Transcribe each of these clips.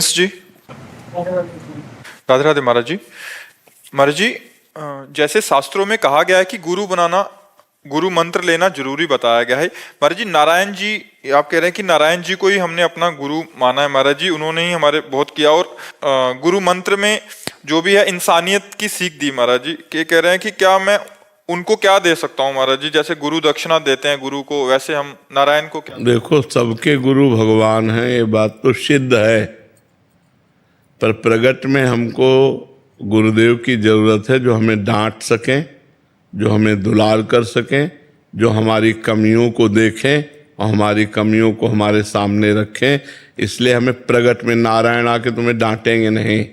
जी राधे राधे महाराज जी। महाराज जी, जैसे शास्त्रों में कहा गया है कि गुरु बनाना, गुरु मंत्र लेना जरूरी बताया गया है। महाराज जी, नारायण जी, आप कह रहे हैं कि नारायण जी को ही हमने अपना गुरु माना है। महाराज जी, उन्होंने ही हमारे बहुत किया और गुरु मंत्र में जो भी है इंसानियत की सीख दी। महाराज जी के कह रहे हैं कि क्या मैं उनको क्या दे सकता हूँ महाराज जी, जैसे गुरु दक्षिणा देते हैं गुरु को, वैसे हम नारायण को क्या? देखो, सबके गुरु भगवान हैं, ये बात तो सिद्ध है, पर प्रगट में हमको गुरुदेव की जरूरत है जो हमें डांट सकें, जो हमें दुलार कर सकें, जो हमारी कमियों को देखें और हमारी कमियों को हमारे सामने रखें। इसलिए हमें प्रगट में नारायण आके तुम्हें डांटेंगे नहीं,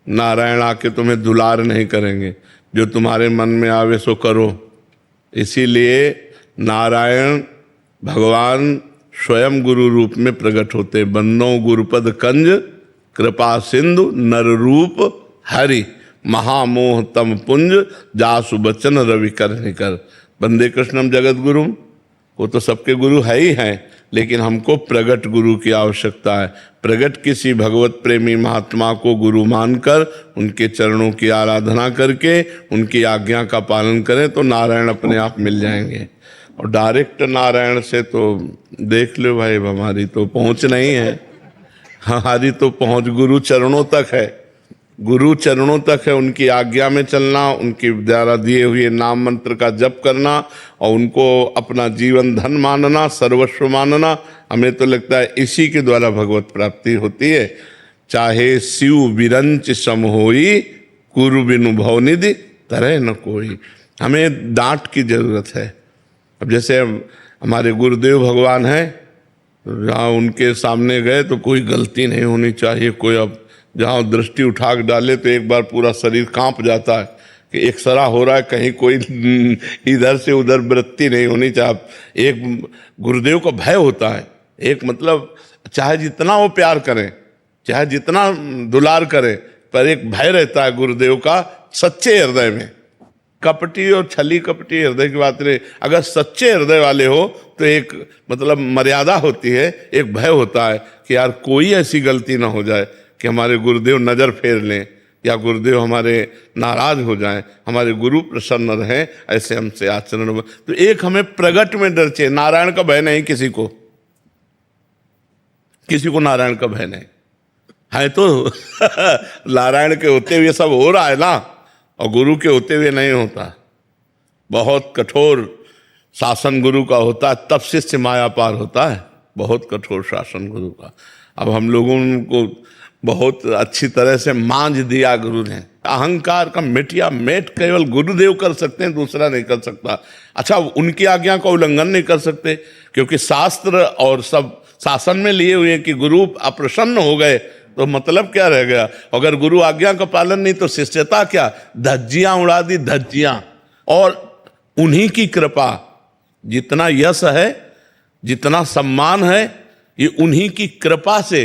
नारायण आके तुम्हें दुलार नहीं करेंगे, जो तुम्हारे मन में आवे सो करो। इसीलिए नारायण भगवान स्वयं गुरु रूप में प्रकट होते। बंदो गुरुपद कंज कृपा सिंधु नर रूप हरि, महामोह तम पुंज जासु बचन रवि कर निकर। बंदे कृष्णम जगत गुरु, वो तो सबके गुरु है ही हैं, लेकिन हमको प्रगट गुरु की आवश्यकता है। प्रगट किसी भगवत प्रेमी महात्मा को गुरु मानकर उनके चरणों की आराधना करके उनकी आज्ञा का पालन करें तो नारायण अपने आप मिल जाएंगे। और डायरेक्ट नारायण से तो देख लो भाई, हमारी तो पहुंच नहीं है। हमारी तो पहुंच गुरु चरणों तक है, गुरु चरणों तक है। उनकी आज्ञा में चलना, उनके द्वारा दिए हुए नाम मंत्र का जप करना और उनको अपना जीवन धन मानना, सर्वस्व मानना। हमें तो लगता है इसी के द्वारा भगवत प्राप्ति होती है। चाहे शिव विरंच सम होई, कुरु बिनु भवनिधि तरह न कोई। हमें डांट की जरूरत है। अब जैसे हमारे गुरुदेव भगवान हैं, जहाँ उनके सामने गए तो कोई गलती नहीं होनी चाहिए। कोई अब जहाँ दृष्टि उठा के डाले तो एक बार पूरा शरीर कांप जाता है कि एक्सरा हो रहा है, कहीं कोई इधर से उधर वृत्ति नहीं होनी चाहिए। एक गुरुदेव का भय होता है, एक मतलब चाहे जितना वो प्यार करें, चाहे जितना दुलार करें, पर एक भय रहता है गुरुदेव का सच्चे हृदय में। कपटी और छली कपटी हृदय की बात नहीं, अगर सच्चे हृदय वाले हो तो एक मतलब मर्यादा होती है, एक भय होता है कि यार कोई ऐसी गलती ना हो जाए कि हमारे गुरुदेव नज़र फेर लें या गुरुदेव हमारे नाराज हो जाएं, हमारे गुरु प्रसन्न रहें, ऐसे हमसे आचरण। तो एक हमें प्रगट में डर चाहिए, नारायण का भय नहीं किसी को, किसी को नारायण का भय नहीं है। तो नारायण के होते हुए सब हो रहा है ना, और गुरु के होते हुए नहीं होता। बहुत कठोर शासन गुरु का होता है, तब शिष्य माया पार होता है। बहुत कठोर शासन गुरु का। अब हम लोगों को बहुत अच्छी तरह से मांझ दिया गुरु ने। अहंकार का मिटिया मेट केवल गुरुदेव कर सकते हैं, दूसरा नहीं कर सकता। अच्छा, उनकी आज्ञा का उल्लंघन नहीं कर सकते, क्योंकि शास्त्र और सब शासन में लिए हुए हैं कि गुरु अप्रसन्न हो गए तो मतलब क्या रह गया। अगर गुरु आज्ञा का पालन नहीं तो शिष्यता क्या, धज्जियां उड़ा दी, धज्जियां। और उन्हीं की कृपा, जितना यश है, जितना सम्मान है, ये उन्हीं की कृपा से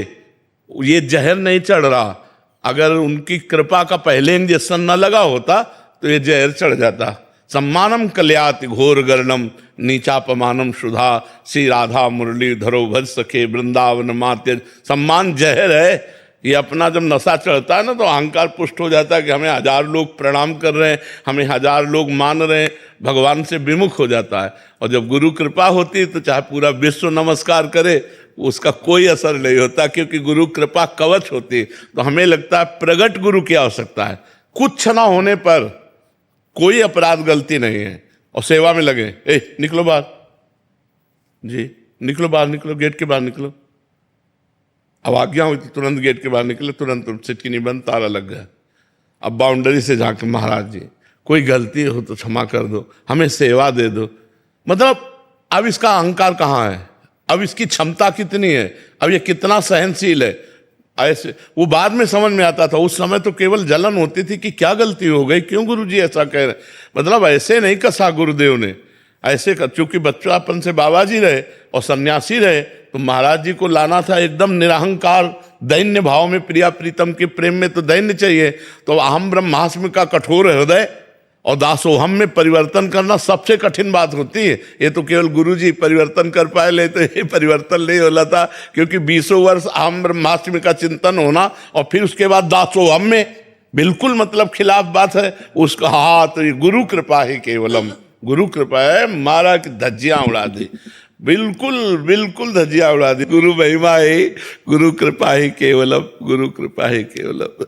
ये जहर नहीं चढ़ रहा। अगर उनकी कृपा का पहले इंजेक्शन न लगा होता तो ये जहर चढ़ जाता। सम्मानम कल्याति घोर गर्णम नीचापमानम सुधा, श्री राधा मुरली धरो भज सखे वृंदावन मात्य। सम्मान जहर है। ये अपना जब नशा चढ़ता है ना तो अहंकार पुष्ट हो जाता है कि हमें 1000 लोग प्रणाम कर रहे हैं, हमें 1000 लोग मान रहे हैं, भगवान से विमुख हो जाता है। और जब गुरु कृपा होती है तो चाहे पूरा विश्व नमस्कार करे, उसका कोई असर नहीं होता, क्योंकि गुरु कृपा कवच होती है। तो हमें लगता है प्रगट गुरु की आवश्यकता है। कुछ ना होने पर कोई अपराध गलती नहीं है और सेवा में लगे। निकलो बाहर जी, निकलो बाहर, निकलो गेट के बाहर निकलो। अब आज्ञा हुई तो तुरंत गेट के बाहर निकले, तुरंत सिटकी नहीं बंद, ताला लग गया। अब बाउंड्री से जाके महाराज जी कोई गलती हो तो क्षमा कर दो, हमें सेवा दे दो। मतलब अब इसका अहंकार कहाँ है, अब इसकी क्षमता कितनी है, अब ये कितना सहनशील है। ऐसे वो बाद में समझ में आता था, उस समय तो केवल जलन होती थी कि क्या गलती हो गई, क्यों गुरुजी ऐसा कह रहे। मतलब ऐसे नहीं कसा गुरुदेव ने, ऐसे कर, चूंकि बच्चापन से बाबा जी रहे और सन्यासी रहे तो महाराज जी को लाना था एकदम निरहंकार दैन्य भाव में। प्रिया प्रीतम के प्रेम में तो दैन्य चाहिए। तो अहम ब्रह्मास्मि का कठोर हृदय और दासोहम में परिवर्तन करना सबसे कठिन बात होती है। ये तो केवल गुरुजी परिवर्तन कर पाए, ले तो ये परिवर्तन नहीं होला था, क्योंकि 20 वर्ष अहम ब्रह्मास्मि का चिंतन होना और फिर उसके बाद दासोहम में बिल्कुल मतलब खिलाफ बात है उसका। हाँ, तो ये गुरु कृपा ही केवलम, गुरु कृपा है, मारा की धज्जियां उड़ा दी, बिल्कुल बिल्कुल धज्जियां उड़ा दी। गुरु महिमा है, गुरु कृपा ही केवलम, गुरु कृपा ही केवलम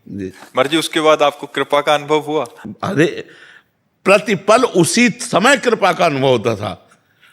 जी। महाराज जी उसके बाद आपको कृपा का अनुभव हुआ? अरे प्रतिपल उसी समय कृपा का अनुभव होता था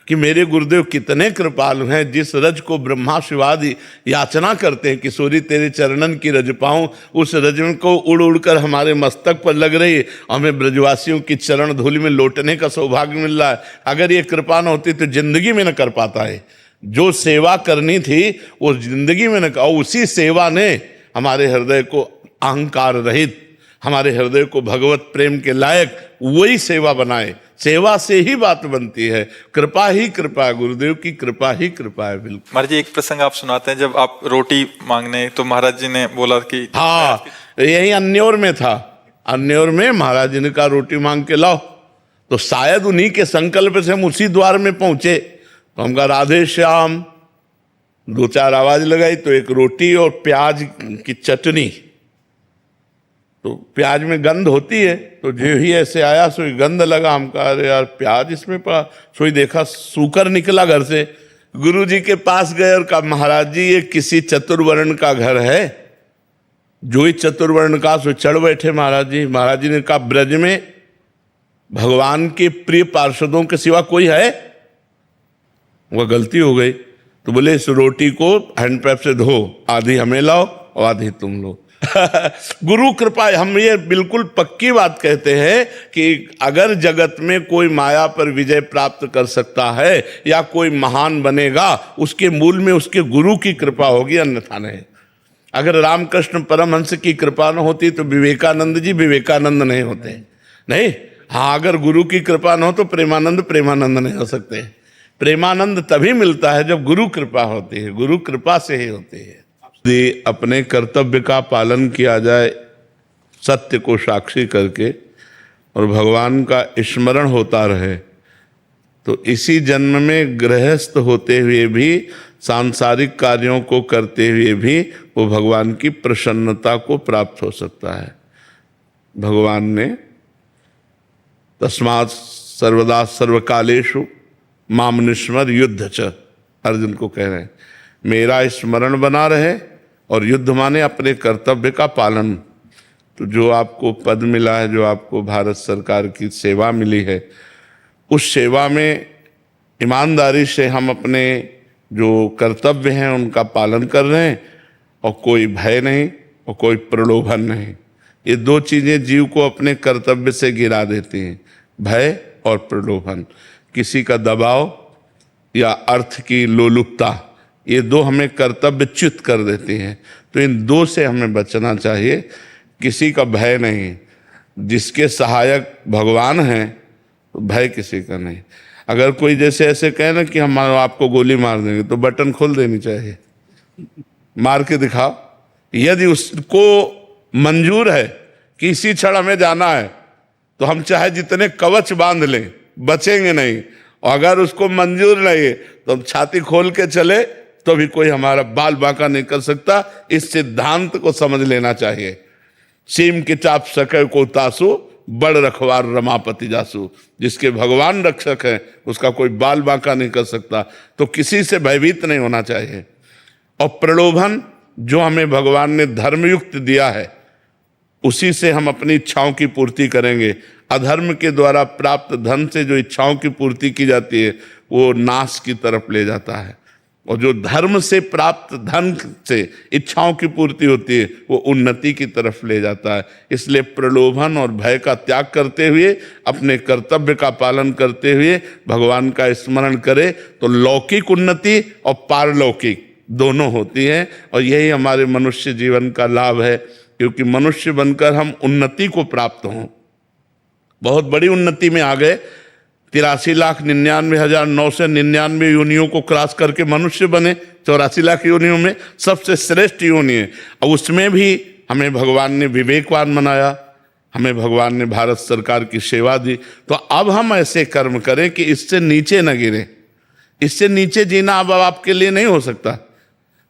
कि मेरे गुरुदेव कितने कृपालु हैं। जिस रज को ब्रह्मा शिवादि याचना करते हैं, किशोरी तेरे चरणन की रज पाऊं, उस रज को उड़ उड़ कर हमारे मस्तक पर लग रही है, हमें ब्रजवासियों की चरण धूलि में लौटने का सौभाग्य मिल रहा है। अगर ये कृपा न होती तो जिंदगी में न कर पाता है। जो सेवा करनी थी वो जिंदगी में न, और उसी सेवा ने हमारे हृदय को अहंकार रहित, हमारे हृदय को भगवत प्रेम के लायक वही सेवा बनाए। सेवा से ही बात बनती है, कृपा ही कृपा है, गुरुदेव की कृपा ही कृपा है। बिल्कुल महाराज जी एक प्रसंग आप सुनाते हैं, जब आप रोटी मांगने तो महाराज जी ने बोला कि हाँ, यही अन्योर में था। अन्योर में महाराज जी ने कहा रोटी मांग के लाओ, तो शायद उन्हीं के संकल्प से हम उसी द्वार में पहुंचे। तो हम कहा राधे श्याम, 2-4 आवाज लगाई तो एक रोटी और प्याज की चटनी। तो प्याज में गंध होती है, तो जो ही ऐसे आया सोई गंध लगा। हम कहा अरे यार प्याज इसमें पड़ा, सोई देखा सूकर निकला घर से। गुरुजी के पास गए और कहा महाराज जी ये किसी चतुर्वर्ण का घर है। जो ही चतुर्वर्ण का सो चढ़ बैठे महाराज जी। महाराज जी ने कहा ब्रज में भगवान के प्रिय पार्षदों के सिवा कोई है? वह गलती हो गई। तो बोले इस रोटी को हैंडपैप से धो, आधी हमें लाओ और आधी तुम लो। गुरु कृपा। हम ये बिल्कुल पक्की बात कहते हैं कि अगर जगत में कोई माया पर विजय प्राप्त कर सकता है या कोई महान बनेगा, उसके मूल में उसके गुरु की कृपा होगी, अन्यथा नहीं। अगर रामकृष्ण परमहंस की कृपा न होती तो विवेकानंद जी विवेकानंद नहीं होते। नहीं, हाँ, अगर गुरु की कृपा न हो तो प्रेमानंद नहीं हो सकते। प्रेमानंद तभी मिलता है जब गुरु कृपा होती है, गुरु कृपा से ही होती है। यदि अपने कर्तव्य का पालन किया जाए सत्य को साक्षी करके और भगवान का स्मरण होता रहे, तो इसी जन्म में गृहस्थ होते हुए भी, सांसारिक कार्यों को करते हुए भी वो भगवान की प्रसन्नता को प्राप्त हो सकता है। भगवान ने तस्मात् सर्वदा सर्वकालेषु माम निस्मर युद्ध च, अर्जुन को कह रहे हैं मेरा स्मरण बना रहे और युद्ध माने अपने कर्तव्य का पालन। तो जो आपको पद मिला है, जो आपको भारत सरकार की सेवा मिली है, उस सेवा में ईमानदारी से हम अपने जो कर्तव्य हैं उनका पालन कर रहे हैं, और कोई भय नहीं और कोई प्रलोभन नहीं। ये 2 चीज़ें जीव को अपने कर्तव्य से गिरा देती हैं, भय और प्रलोभन। किसी का दबाव या अर्थ की लोलुपता, ये 2 हमें कर्तव्य च्युत कर देती हैं। तो इन 2 से हमें बचना चाहिए। किसी का भय नहीं, जिसके सहायक भगवान हैं तो भय किसी का नहीं। अगर कोई जैसे ऐसे कहे ना कि हम आपको गोली मार देंगे, तो बटन खोल देनी चाहिए, मार के दिखाओ। यदि उसको मंजूर है कि इसी क्षण हमें जाना है, तो हम चाहे जितने कवच बांध लें बचेंगे नहीं। और अगर उसको मंजूर नहीं है तो हम छाती खोल के चले तो भी कोई हमारा बाल बांका नहीं कर सकता। इस सिद्धांत को समझ लेना चाहिए। सीम के चाप सके को तासु, बड़ रखवार रमापति जासु। जिसके भगवान रक्षक हैं उसका कोई बाल बांका नहीं कर सकता। तो किसी से भयभीत नहीं होना चाहिए। और प्रलोभन जो हमें भगवान ने धर्मयुक्त दिया है, उसी से हम अपनी इच्छाओं की पूर्ति करेंगे। अधर्म के द्वारा प्राप्त धन से जो इच्छाओं की पूर्ति की जाती है वो नाश की तरफ ले जाता है, और जो धर्म से प्राप्त धन से इच्छाओं की पूर्ति होती है वो उन्नति की तरफ ले जाता है। इसलिए प्रलोभन और भय का त्याग करते हुए, अपने कर्तव्य का पालन करते हुए भगवान का स्मरण करें तो लौकिक उन्नति और पारलौकिक दोनों होती हैं। और यही हमारे मनुष्य जीवन का लाभ है, क्योंकि मनुष्य बनकर हम उन्नति को प्राप्त हों। बहुत बड़ी उन्नति में आ गए। 83,99,999 योनियों को क्रॉस करके मनुष्य बने। 84 लाख योनियों में सबसे श्रेष्ठ योनि है। और उसमें भी हमें भगवान ने विवेकवान बनाया, हमें भगवान ने भारत सरकार की सेवा दी, तो अब हम ऐसे कर्म करें कि इससे नीचे न गिरे। इससे नीचे जीना अब आपके लिए नहीं हो सकता।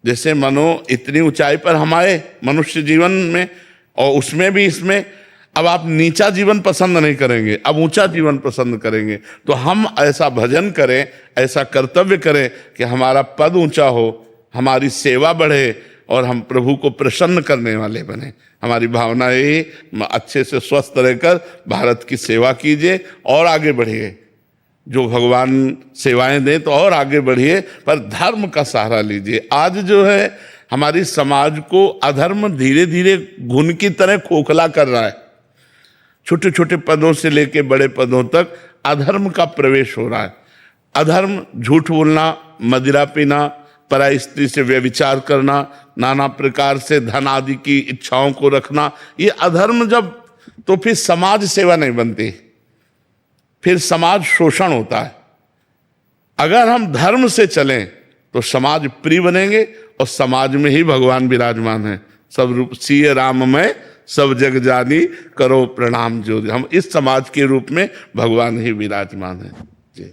जैसे मनो इतनी ऊंचाई पर हम आए मनुष्य जीवन में, और उसमें भी इसमें अब आप नीचा जीवन पसंद नहीं करेंगे, अब ऊंचा जीवन पसंद करेंगे। तो हम ऐसा भजन करें, ऐसा कर्तव्य करें कि हमारा पद ऊंचा हो, हमारी सेवा बढ़े और हम प्रभु को प्रसन्न करने वाले बने। हमारी भावना यही, अच्छे से स्वस्थ रहकर भारत की सेवा कीजिए और आगे बढ़िए। जो भगवान सेवाएं दें तो और आगे बढ़िए, पर धर्म का सहारा लीजिए। आज जो है हमारी समाज को अधर्म धीरे धीरे घुन की तरह खोखला कर रहा है। छोटे छोटे पदों से लेके बड़े पदों तक अधर्म का प्रवेश हो रहा है। अधर्म, झूठ बोलना, मदिरा पीना, पराई स्त्री से व्यभिचार करना, नाना प्रकार से धन आदि की इच्छाओं को रखना, ये अधर्म जब, तो फिर समाज सेवा नहीं बनती, फिर समाज शोषण होता है। अगर हम धर्म से चलें तो समाज प्रिय बनेंगे और समाज में ही भगवान विराजमान है। सब रूप सिय राम में सब जग जानी, करो प्रणाम जो। हम इस समाज के रूप में भगवान ही विराजमान है। जी।